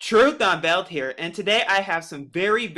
Truth Unveiled here, and today I have some very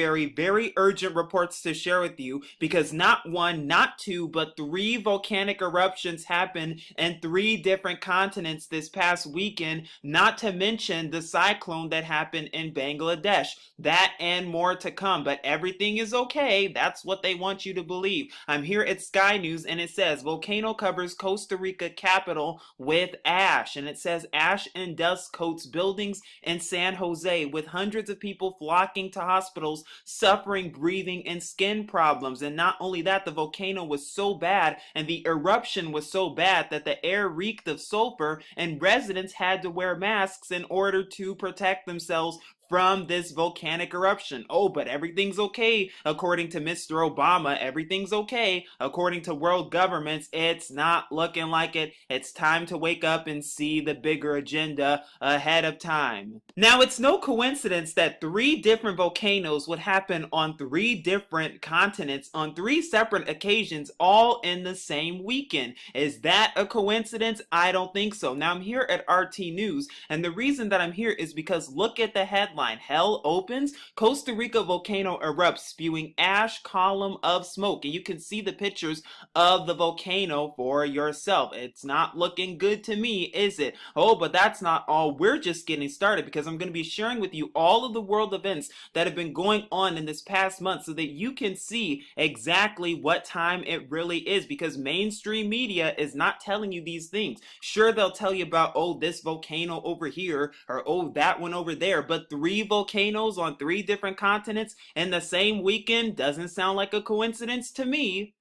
urgent reports to share with you because not one, not two, but three volcanic eruptions happened in three different continents this past weekend, not to mention the cyclone that happened in Bangladesh. That and more to come, but everything is okay. That's what they want you to believe. I'm here at Sky News and it says volcano covers Costa Rica capital with ash, and it says ash and dust coats buildings in San Jose, with hundreds of people flocking to hospitals suffering breathing and skin problems. And not only that, the volcano was so bad and the eruption was so bad that the air reeked of sulfur and residents had to wear masks in order to protect themselves from this volcanic eruption. Oh, but everything's okay according to Mr. Obama. Everything's okay according to world governments. It's not looking like it. It's time to wake up and see the bigger agenda ahead of time. Now, it's no coincidence that three different volcanoes would happen on three different continents on three separate occasions, all in the same weekend. Is that a coincidence? I don't think so. Now, I'm here at RT News, and the reason that I'm here is because look at the headline. Hell opens, Costa Rica volcano erupts, spewing ash column of smoke. And you can see the pictures of the volcano for yourself. It's not looking good to me, is it? Oh, but that's not all. We're just getting started because I'm going to be sharing with you all of the world events that have been going on in this past month so that you can see exactly what time it really is, because mainstream media is not telling you these things. Sure, they'll tell you about, oh, this volcano over here, or oh, that one over there, but three volcanoes on three different continents in the same weekend doesn't sound like a coincidence to me.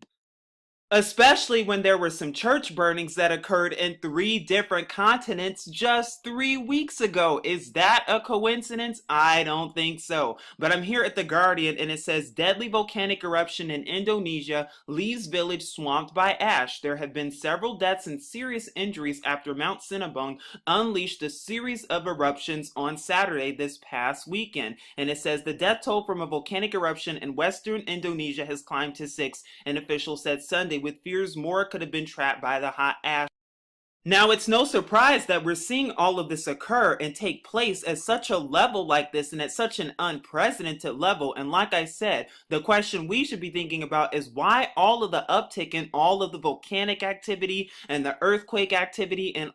Especially when there were some church burnings that occurred in three different continents just 3 weeks ago. Is that a coincidence? I don't think so. But I'm here at The Guardian and it says deadly volcanic eruption in Indonesia leaves village swamped by ash. There have been several deaths and serious injuries after Mount Sinabung unleashed a series of eruptions on Saturday this past weekend. And it says the death toll from a volcanic eruption in western Indonesia has climbed to 6, an official said Sunday, with fears more could have been trapped by the hot ash. Now, it's no surprise that we're seeing all of this occur and take place at such a level like this and at such an unprecedented level. And like I said, the question we should be thinking about is why all of the uptick in all of the volcanic activity and the earthquake activity and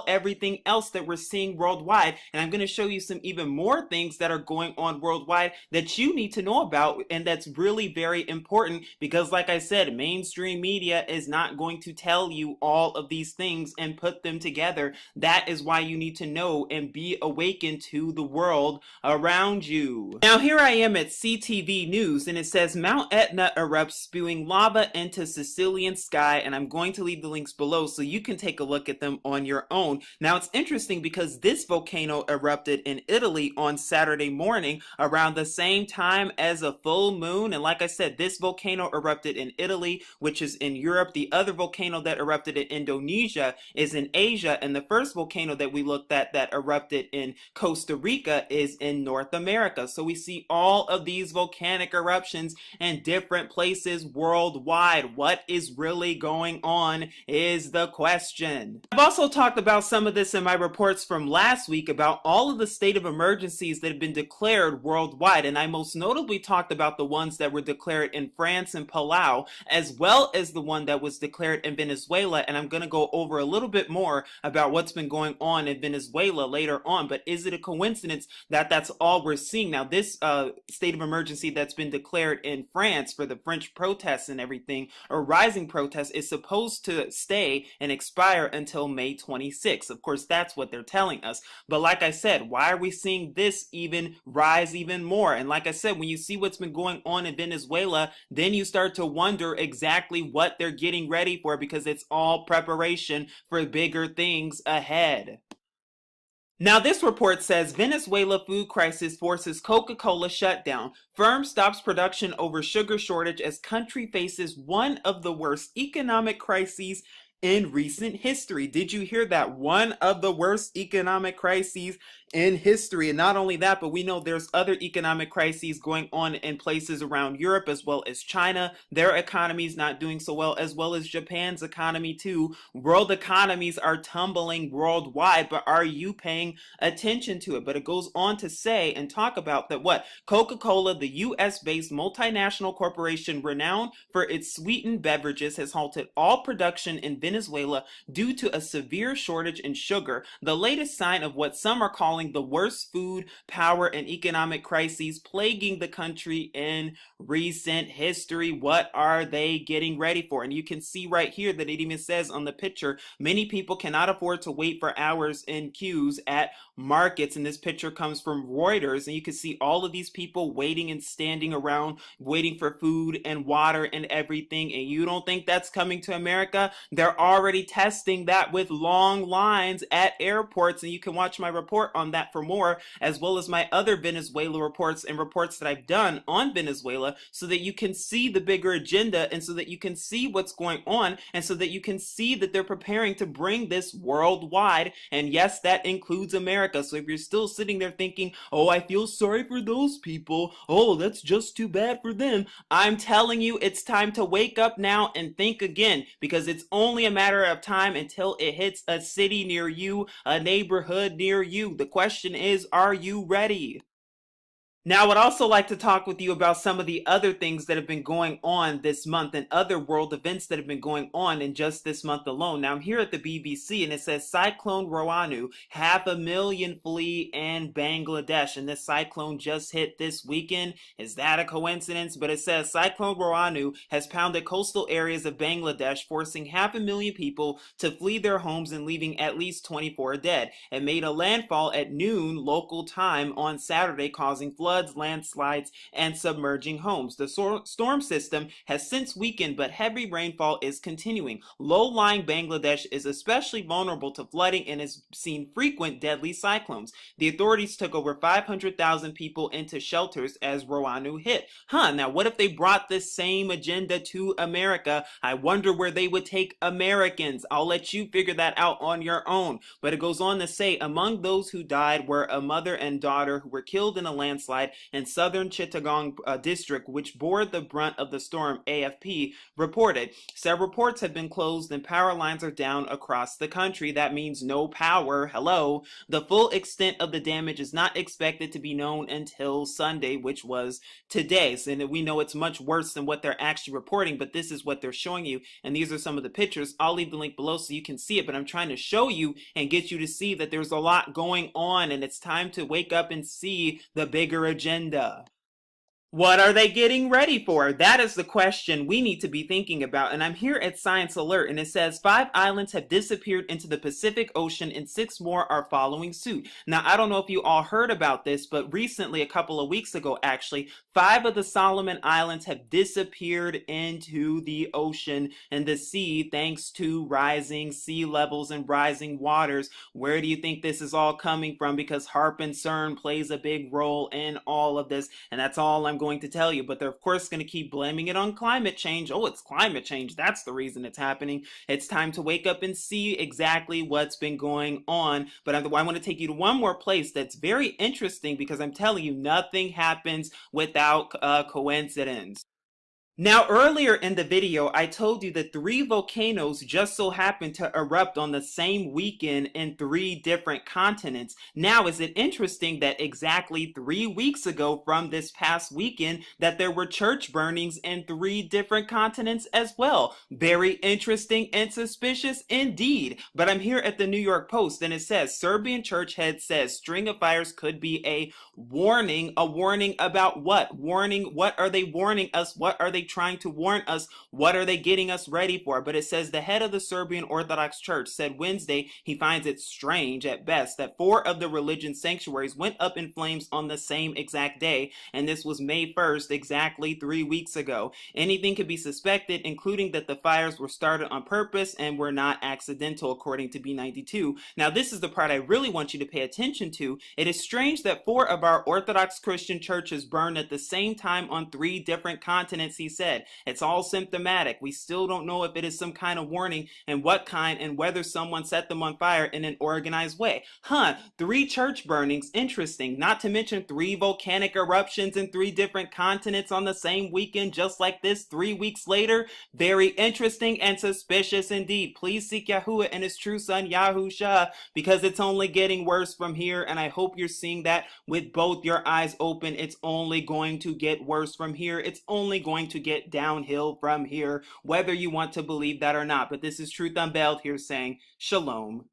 everything else that we're seeing worldwide. And I'm going to show you some even more things that are going on worldwide that you need to know about, and that's really very important because, like I said, mainstream media is not going to tell you all of these things and put them together. That is why you need to know and be awakened to the world around you. Now, here I am at CTV News, and it says Mount Etna erupts, spewing lava into Sicilian sky, and I'm going to leave the links below so you can take a look at them on your own. Now, it's interesting because this volcano erupted in Italy on Saturday morning around the same time as a full moon, and like I said, this volcano erupted in Italy, which is in Europe. The other volcano that erupted in Indonesia is in Asia, and the first volcano that we looked at that erupted in Costa Rica is in North America. So we see all of these volcanic eruptions in different places worldwide. What is really going on is the question. I've also talked about some of this in my reports from last week about all of the state of emergencies that have been declared worldwide, and I most notably talked about the ones that were declared in France and Palau, as well as the one that was declared in Venezuela, and I'm going to go over a little bit more about what's been going on in Venezuela later on. But is it a coincidence that that's all we're seeing? Now, this state of emergency that's been declared in France for the French protests and everything, or rising protests, is supposed to stay and expire until May 26th. Of course, that's what they're telling us. But like I said, why are we seeing this even rise even more? And like I said, when you see what's been going on in Venezuela, then you start to wonder exactly what they're getting ready for, because it's all preparation for bigger things ahead. Now, this report says Venezuela food crisis forces Coca-Cola shutdown. Firm stops production over sugar shortage as country faces one of the worst economic crises in recent history. Did you hear that? One of the worst economic crises in history. And not only that, but we know there's other economic crises going on in places around Europe as well as China. Their economy is not doing so well as Japan's economy too. World economies are tumbling worldwide, but are you paying attention to it? But it goes on to say and talk about that what Coca-Cola, the US-based multinational corporation renowned for its sweetened beverages, has halted all production in Venezuela due to a severe shortage in sugar, the latest sign of what some are calling the worst food, power, and economic crises plaguing the country in recent history. What are they getting ready for? And you can see right here that it even says on the picture, many people cannot afford to wait for hours in queues at markets. And this picture comes from Reuters, and you can see all of these people waiting and standing around, waiting for food and water and everything. And you don't think that's coming to America? They're already testing that with long lines at airports, and you can watch my report on that for more, as well as my other Venezuela reports and reports that I've done on Venezuela, so that you can see the bigger agenda and so that you can see what's going on and so that you can see that they're preparing to bring this worldwide. And yes, that includes America. So if you're still sitting there thinking, oh, I feel sorry for those people, oh, that's just too bad for them, I'm telling you, it's time to wake up now and think again, because it's only a matter of time until it hits a city near you, a neighborhood near you. The question is, are you ready? Now, I would also like to talk with you about some of the other things that have been going on this month and other world events that have been going on in just this month alone. Now, I'm here at the BBC and it says Cyclone Roanu, 500,000 flee in Bangladesh. And this cyclone just hit this weekend. Is that a coincidence? But it says Cyclone Roanu has pounded coastal areas of Bangladesh, forcing 500,000 people to flee their homes and leaving at least 24 dead. It made a landfall at noon local time on Saturday, causing floods, landslides, and submerging homes. The storm system has since weakened, but heavy rainfall is continuing. Low-lying Bangladesh is especially vulnerable to flooding and has seen frequent deadly cyclones. The authorities took over 500,000 people into shelters as Roanu hit. Now what if they brought this same agenda to America? I wonder where they would take Americans. I'll let you figure that out on your own. But it goes on to say, among those who died were a mother and daughter who were killed in a landslide in southern Chittagong district, which bore the brunt of the storm, AFP reported. Several ports have been closed and power lines are down across the country. That means no power. Hello. The full extent of the damage is not expected to be known until Sunday, which was today. So, and we know it's much worse than what they're actually reporting, but this is what they're showing you. And these are some of the pictures. I'll leave the link below so you can see it, but I'm trying to show you and get you to see that there's a lot going on, and it's time to wake up and see the bigger agenda. What are they getting ready for? That is the question we need to be thinking about. And I'm here at Science Alert, and it says 5 islands have disappeared into the Pacific Ocean and 6 more are following suit. Now, I don't know if you all heard about this, but recently, a couple of weeks ago actually, 5 of the Solomon Islands have disappeared into the ocean and the sea thanks to rising sea levels and rising waters. Where do you think this is all coming from? Because HAARP and CERN plays a big role in all of this, and that's all I'm going to tell you. But they're of course going to keep blaming it on climate change. Oh, it's climate change, that's the reason it's happening. It's time to wake up and see exactly what's been going on. But I want to take you to one more place that's very interesting, because I'm telling you, nothing happens without coincidence. Now, earlier in the video, I told you that 3 volcanoes just so happened to erupt on the same weekend in 3 different continents. Now, is it interesting that exactly 3 weeks ago from this past weekend that there were church burnings in 3 different continents as well? Very interesting and suspicious indeed. But I'm here at the New York Post, and it says, Serbian church head says string of fires could be a warning. A warning about what? Warning, what are they warning us? What are they trying to warn us? What are they getting us ready for? But it says the head of the Serbian Orthodox Church said Wednesday he finds it strange at best that 4 of the religion's sanctuaries went up in flames on the same exact day, and this was May 1st, exactly 3 weeks ago. Anything could be suspected, including that the fires were started on purpose and were not accidental, according to B92. Now, this is the part I really want you to pay attention to. It is strange that 4 of our Orthodox Christian churches burned at the same time on 3 different continents, he said. It's all symptomatic. We still don't know if it is some kind of warning and what kind and whether someone set them on fire in an organized way. Huh, 3 church burnings, interesting. Not to mention 3 volcanic eruptions in 3 different continents on the same weekend, just like this 3 weeks later. Very interesting and suspicious indeed. Please seek Yahuwah and his true son Yahusha, because it's only getting worse from here, and I hope you're seeing that with both your eyes open. It's only going to get worse from here. It's only going to get downhill from here, whether you want to believe that or not. But this is Truth Unveiled here saying Shalom.